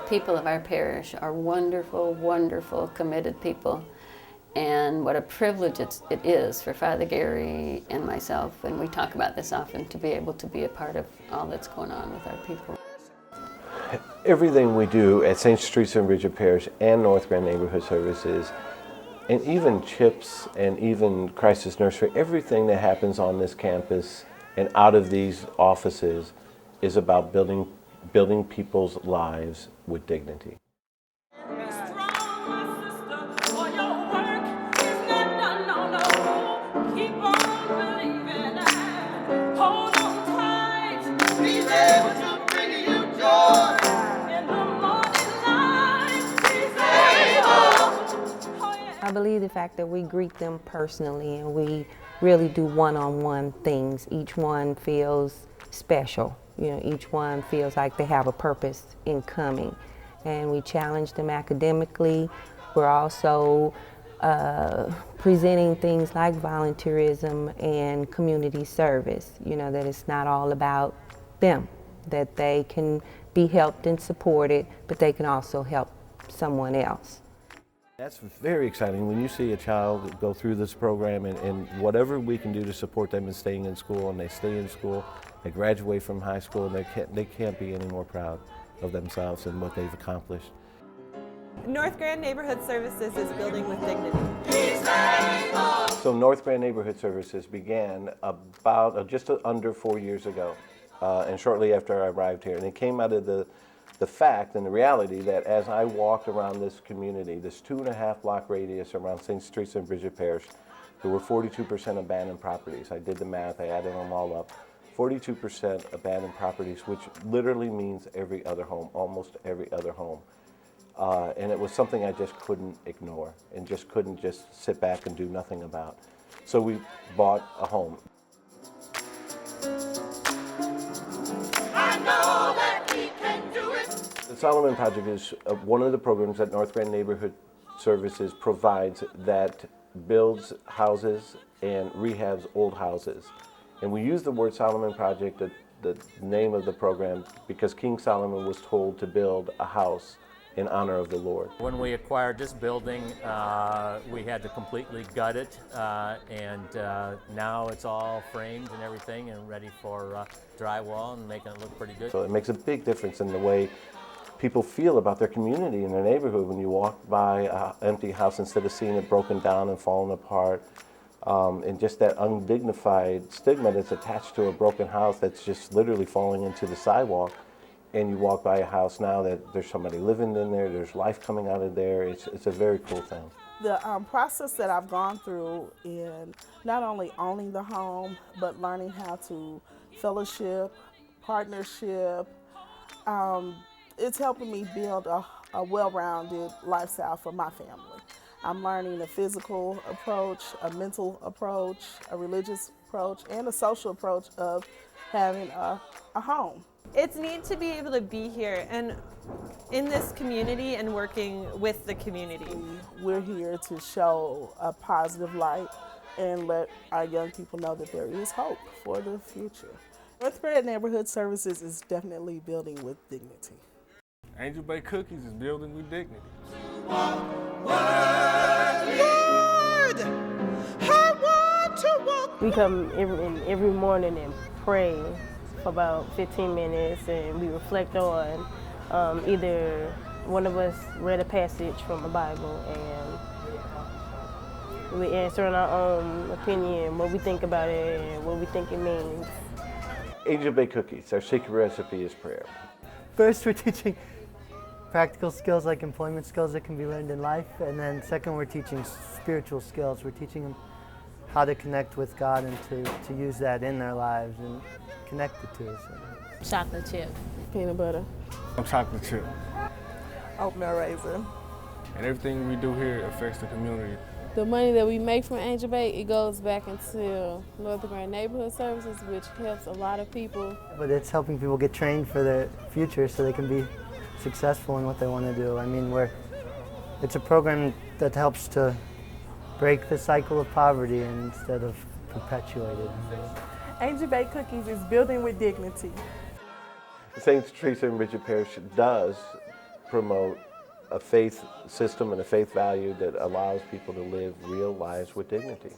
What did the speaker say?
people of our parish are wonderful, wonderful, committed people. And what a privilege it is for Father Gary and myself, and we talk about this often, to be able to be a part of all that's going on with our people. Everything we do at St. Teresa and Bridget Parish and North Grand Neighborhood Services, and even CHIPS and even Crisis Nursery, everything that happens on this campus and out of these offices is about building people's lives with dignity. I believe the fact that we greet them personally and we really do one-on-one things. Each one feels special. You know, each one feels like they have a purpose in coming. And we challenge them academically. We're also presenting things like volunteerism and community service. You know, that it's not all about them, that they can be helped and supported, but they can also help someone else. That's very exciting when you see a child go through this program and whatever we can do to support them in staying in school, and they stay in school, they graduate from high school, and they can't be any more proud of themselves and what they've accomplished. North Grand Neighborhood Services is building with dignity. So North Grand Neighborhood Services began about just under 4 years ago, and shortly after I arrived here, and it came out of the fact and the reality that as I walked around this community, this 2.5 block radius around St. Teresa and Bridget Parish, there were 42% abandoned properties. I did the math, I added them all up. 42% abandoned properties, which literally means every other home, almost every other home. And it was something I just couldn't ignore and just couldn't just sit back and do nothing about. So we bought a home. The Solomon Project is one of the programs that North Grand Neighborhood Services provides that builds houses and rehabs old houses. And we use the word Solomon Project, the name of the program, because King Solomon was told to build a house in honor of the Lord. When we acquired this building, we had to completely gut it, and now it's all framed and everything and ready for drywall and making it look pretty good. So it makes a big difference in the way people feel about their community and their neighborhood when you walk by an empty house instead of seeing it broken down and falling apart. And just that undignified stigma that's attached to a broken house that's just literally falling into the sidewalk. And you walk by a house now that there's somebody living in there, there's life coming out of there. It's a very cool thing. The process that I've gone through in not only owning the home, but learning how to fellowship, partnership, it's helping me build a well-rounded lifestyle for my family. I'm learning a physical approach, a mental approach, a religious approach, and a social approach of having a home. It's neat to be able to be here and in this community and working with the community. We're here to show a positive light and let our young people know that there is hope for the future. North Grand Neighborhood Services is definitely building with dignity. Angel Baked Cookies is building with dignity. Lord, I want to walk. We come every morning and pray for about 15 minutes, and we reflect on either one of us read a passage from the Bible, and we answer in our own opinion what we think about it and what we think it means. Angel Baked Cookies, our secret recipe is prayer. First, we're teaching practical skills like employment skills that can be learned in life, and then second, we're teaching spiritual skills. We're teaching them how to connect with God and to use that in their lives and connect the two. So. Chocolate chip. Peanut butter. Chocolate chip. Oatmeal raisin. And everything we do here affects the community. The money that we make from Angel Baked, it goes back into North Grand Neighborhood Services, which helps a lot of people. But it's helping people get trained for their future so they can be successful in what they want to do. I mean, it's a program that helps to break the cycle of poverty instead of perpetuate it. Angel Baked Cookies is building with dignity. St. Teresa and Bridget Parish does promote a faith system and a faith value that allows people to live real lives with dignity.